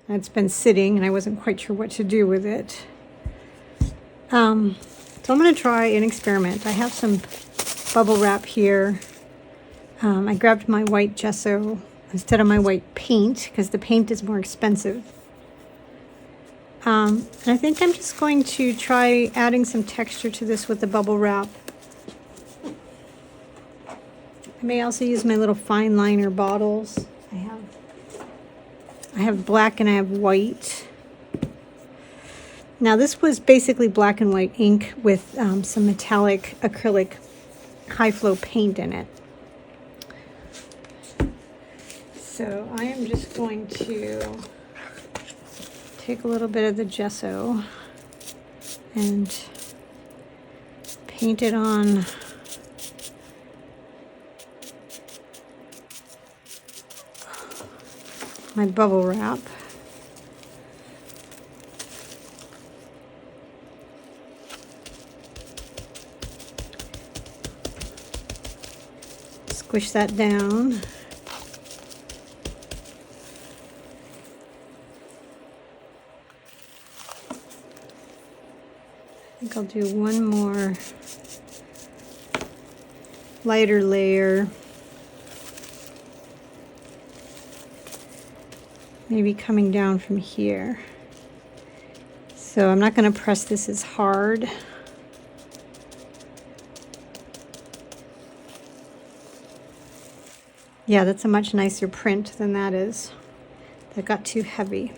It's been sitting and I wasn't quite sure what to do with it. So I'm going to try an experiment. I have some bubble wrap here. I grabbed my white gesso instead of my white paint because the paint is more expensive. And I think I'm just going to try adding some texture to this with the bubble wrap. I may also use my little fine liner bottles. I have black and I have white. Now this was basically black and white ink with some metallic acrylic high flow paint in it. So I am just going to take a little bit of the gesso and paint it on my bubble wrap. Squish that down. I think I'll do one more lighter layer. Maybe coming down from here. So I'm not going to press this as hard. Yeah, that's a much nicer print than that is. That got too heavy.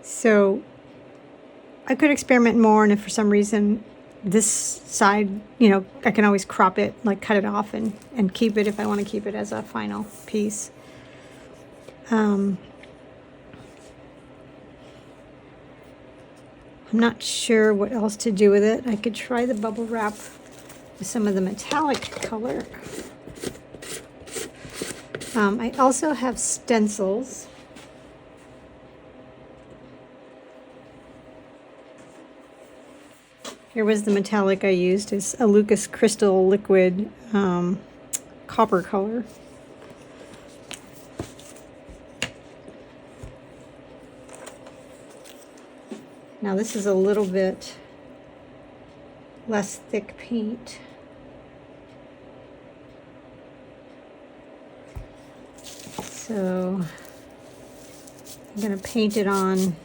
So I could experiment more, and if for some reason this side, you know, I can always crop it, like cut it off and keep it if I want to keep it as a final piece. I'm not sure what else to do with it. I could try the bubble wrap with some of the metallic color. I also have stencils. Here was the metallic I used. It's a Lukas Crystal Liquid copper color. Now this is a little bit less thick paint. So I'm going to paint it on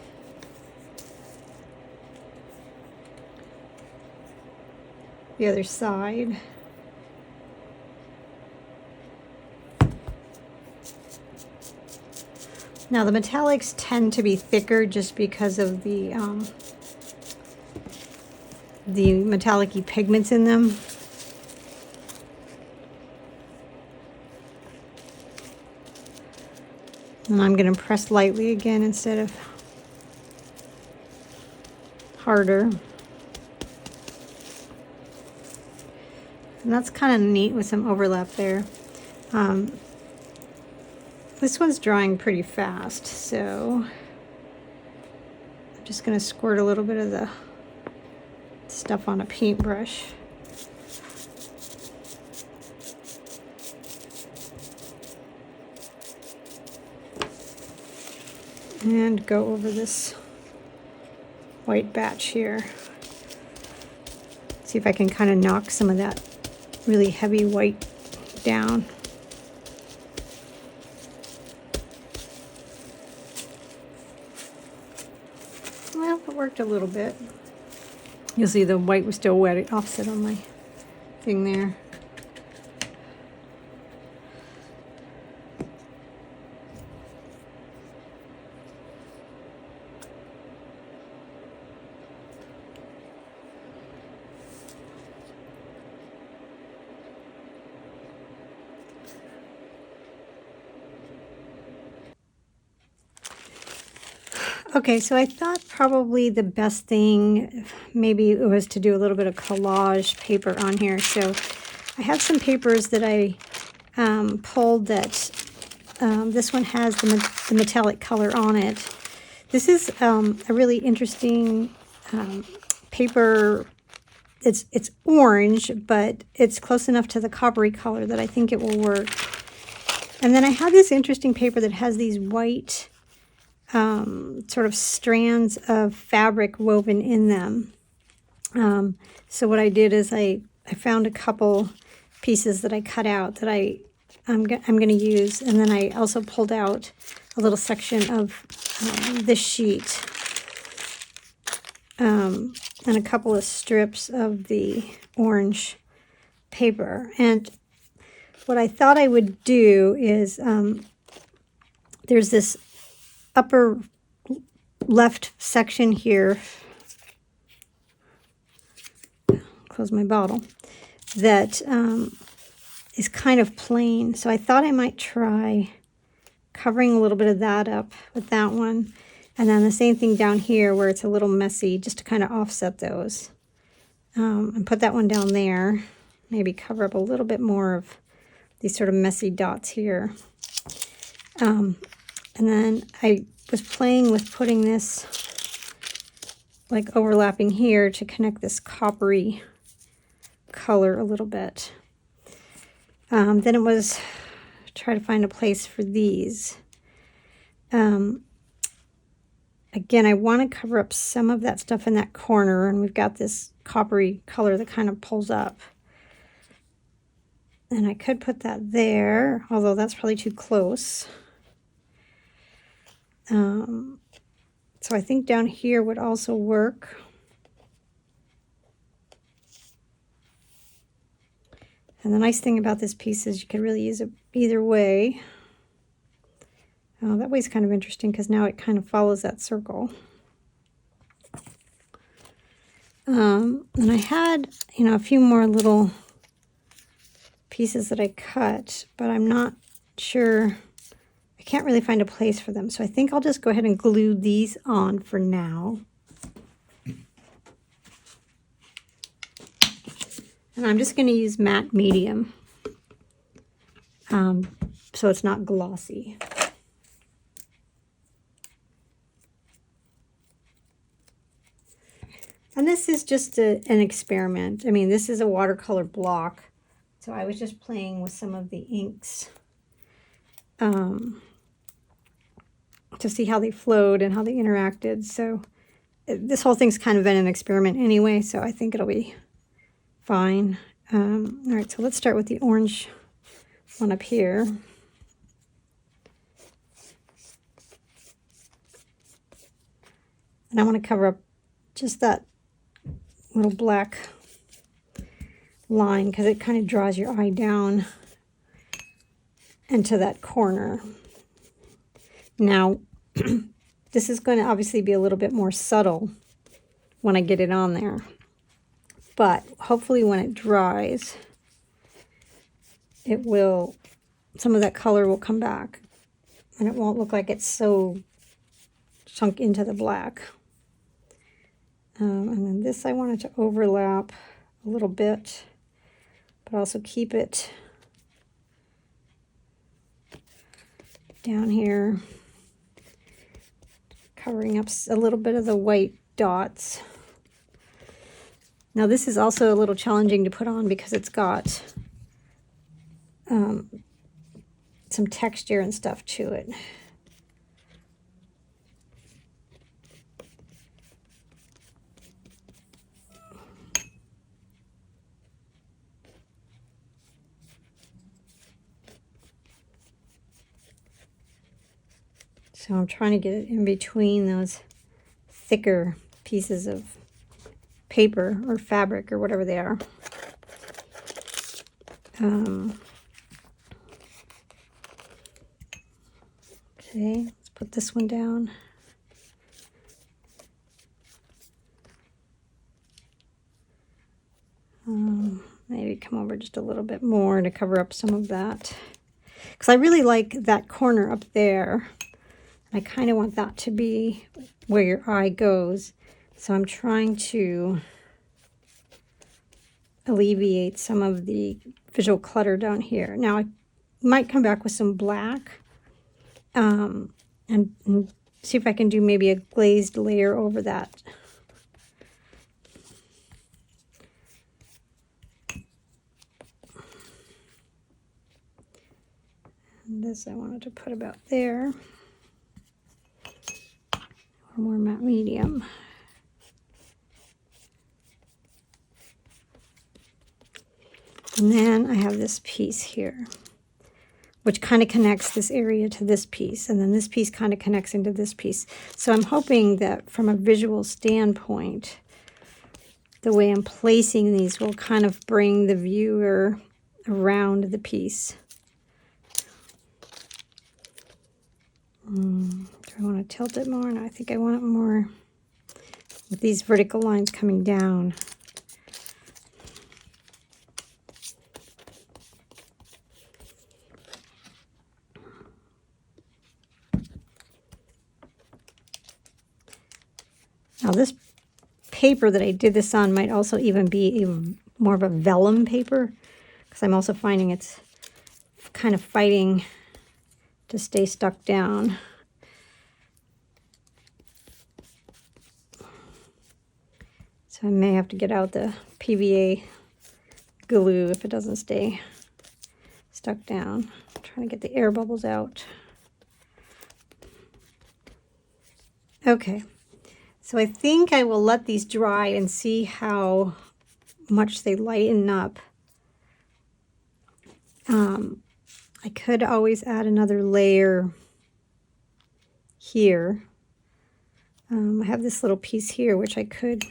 the other side. Now the metallics tend to be thicker just because of the metallic-y pigments in them. And I'm going to press lightly again instead of harder. And that's kind of neat with some overlap there. This one's drying pretty fast, so I'm just going to squirt a little bit of the stuff on a paintbrush. And go over this white batch here. See if I can kind of knock some of that really heavy white down. Well, it worked a little bit. You'll see the white was still wet. It offset on my thing there. Okay, so I thought probably the best thing maybe it was to do a little bit of collage paper on here. So I have some papers that I pulled that this one has the metallic color on it. This is a really interesting paper. It's orange, but it's close enough to the coppery color that I think it will work. And then I have this interesting paper that has these white sort of strands of fabric woven in them. So what I did is I found a couple pieces that I cut out that I'm going to use, and then I also pulled out a little section of this sheet and a couple of strips of the orange paper. And what I thought I would do is there's this upper left section here, close my bottle, that is kind of plain. So I thought I might try covering a little bit of that up with that one. And then the same thing down here where it's a little messy, just to kind of offset those. And put that one down there. Maybe cover up a little bit more of these sort of messy dots here. And then I was playing with putting this like overlapping here to connect this coppery color a little bit. Then it was try to find a place for these. Again, I want to cover up some of that stuff in that corner, and we've got this coppery color that kind of pulls up. And I could put that there, although that's probably too close. So I think down here would also work. And the nice thing about this piece is you could really use it either way. Oh, that way's kind of interesting because now it kind of follows that circle. And I had, a few more little pieces that I cut, but I'm not sure. I can't really find a place for them. So I think I'll just go ahead and glue these on for now. And I'm just going to use matte medium, so it's not glossy. And this is just an experiment. I mean, this is a watercolor block, so I was just playing with some of the inks to see how they flowed and how they interacted. So this whole thing's kind of been an experiment anyway, so I think it'll be fine. All right, so let's start with the orange one up here. And I want to cover up just that little black line because it kind of draws your eye down into that corner. Now, this is going to obviously be a little bit more subtle when I get it on there. But hopefully when it dries, it will, some of that color will come back. And it won't look like it's so sunk into the black. And then this I wanted to overlap a little bit, but also keep it down here, covering up a little bit of the white dots. Now this is also a little challenging to put on because it's got some texture and stuff to it. So I'm trying to get it in between those thicker pieces of paper or fabric or whatever they are. Okay, let's put this one down. Maybe come over just a little bit more to cover up some of that. Because I really like that corner up there. I kind of want that to be where your eye goes. So I'm trying to alleviate some of the visual clutter down here. Now I might come back with some black and see if I can do maybe a glazed layer over that. And this I wanted to put about there. or more matte medium. And then I have this piece here, which kind of connects this area to this piece, and then this piece kind of connects into this piece. So I'm hoping that from a visual standpoint, the way I'm placing these will kind of bring the viewer around the piece. Do I want to tilt it more? No, I think I want it more with these vertical lines coming down. Now this paper that I did this on might also even be more of a vellum paper, because I'm also finding it's kind of fighting to stay stuck down. So I may have to get out the PVA glue if it doesn't stay stuck down. I'm trying to get the air bubbles out. Okay. So I think I will let these dry and see how much they lighten up. I could always add another layer here. I have this little piece here, which I could,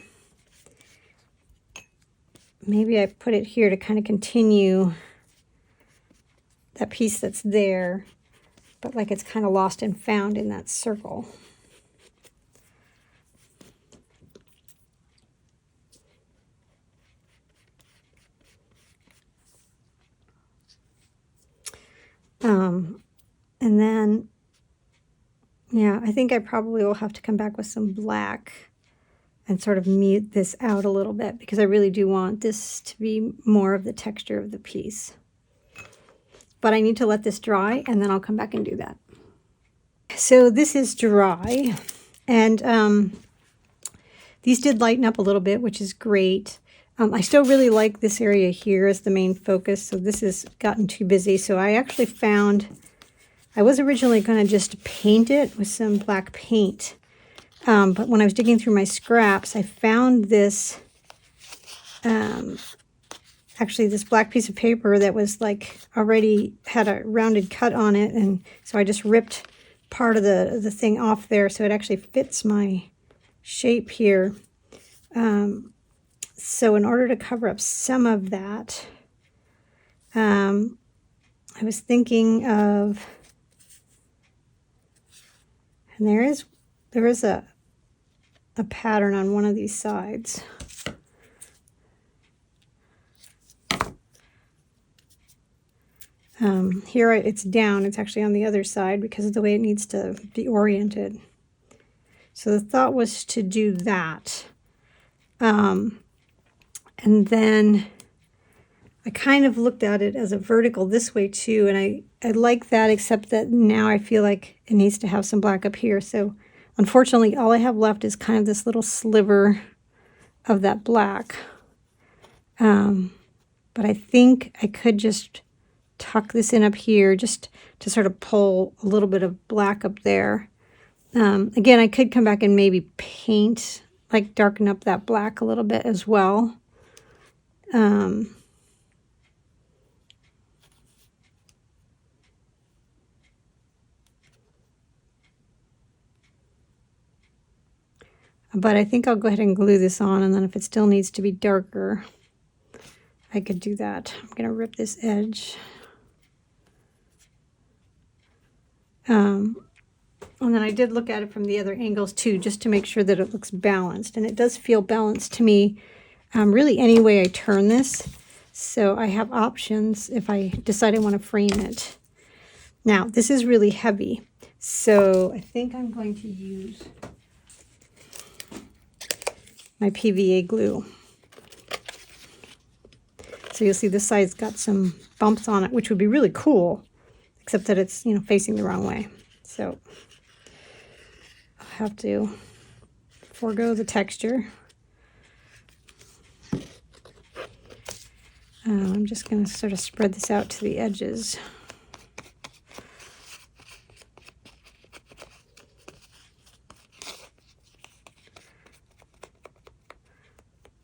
maybe I put it here to kind of continue that piece that's there, but like it's kind of lost and found in that circle. And then, yeah, I think I probably will have to come back with some black and sort of mute this out a little bit, because I really do want this to be more of the texture of the piece. But I need to let this dry, and then I'll come back and do that. So this is dry, and these did lighten up a little bit, which is great. I still really like this area here as the main focus, so this has gotten too busy. So I actually found, I was originally going to just paint it with some black paint, but when I was digging through my scraps, I found this, actually this black piece of paper that was like already had a rounded cut on it, and so I just ripped part of the thing off there, so it actually fits my shape here. So in order to cover up some of that, I was thinking of, and there is a pattern on one of these sides. Here it's down, it's actually on the other side because of the way it needs to be oriented. So the thought was to do that. And then I kind of looked at it as a vertical this way too, and I like that, except that now I feel like it needs to have some black up here. So unfortunately, all I have left is kind of this little sliver of that black. But I think I could just tuck this in up here just to sort of pull a little bit of black up there. Again, I could come back and maybe paint, like darken up that black a little bit as well. But I think I'll go ahead and glue this on, and then if it still needs to be darker, I could do that. I'm going to rip this edge. And then I did look at it from the other angles too, just to make sure that it looks balanced. And it does feel balanced to me, really any way I turn this. So I have options if I decide I want to frame it. Now, this is really heavy, so I think I'm going to use my PVA glue. So you'll see this side's got some bumps on it, which would be really cool, except that it's, you know, facing the wrong way. So I'll have to forego the texture. I'm just going to sort of spread this out to the edges.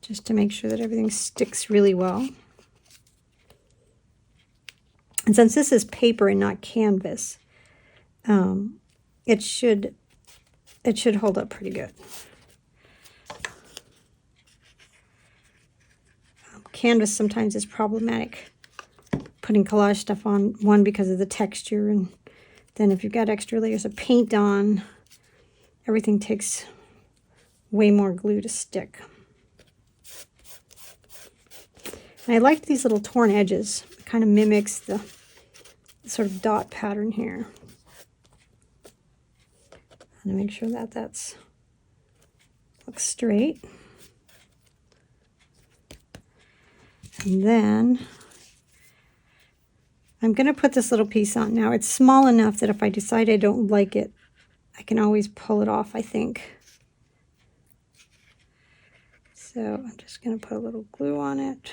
just to make sure that everything sticks really well. And since this is paper and not canvas, it should hold up pretty good. Canvas sometimes is problematic putting collage stuff on, one because of the texture, and then if you've got extra layers of paint on, everything takes way more glue to stick. And I like these little torn edges. It kind of mimics the sort of dot pattern here. And make sure that looks straight. And then I'm going to put this little piece on. Now it's small enough that if I decide I don't like it, I can always pull it off, I think. So I'm just going to put a little glue on it.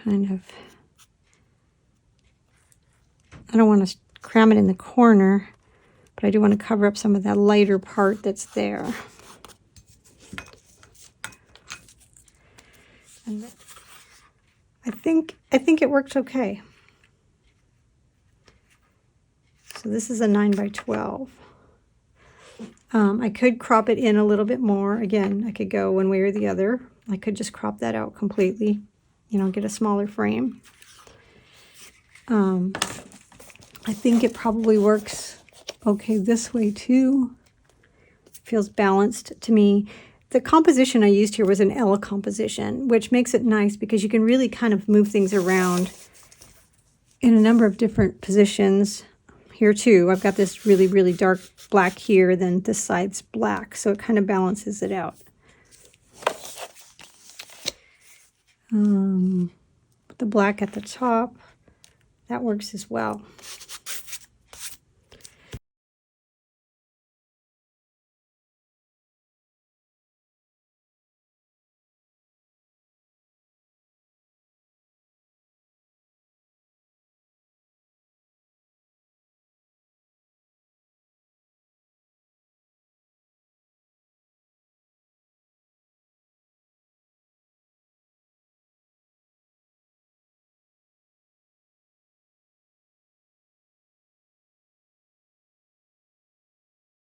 Kind of, I don't want to cram it in the corner, but I do want to cover up some of that lighter part that's there. And I think it worked okay. So this is a 9 by 12. I could crop it in a little bit more. Again, I could go one way or the other. I could just crop that out completely, you know, get a smaller frame. I think it probably works okay this way too. It feels balanced to me. The composition I used here was an L composition, which makes it nice because you can really kind of move things around in a number of different positions. Here too, I've got this really, really dark black here, then this side's black, so it kind of balances it out. The black at the top, that works as well.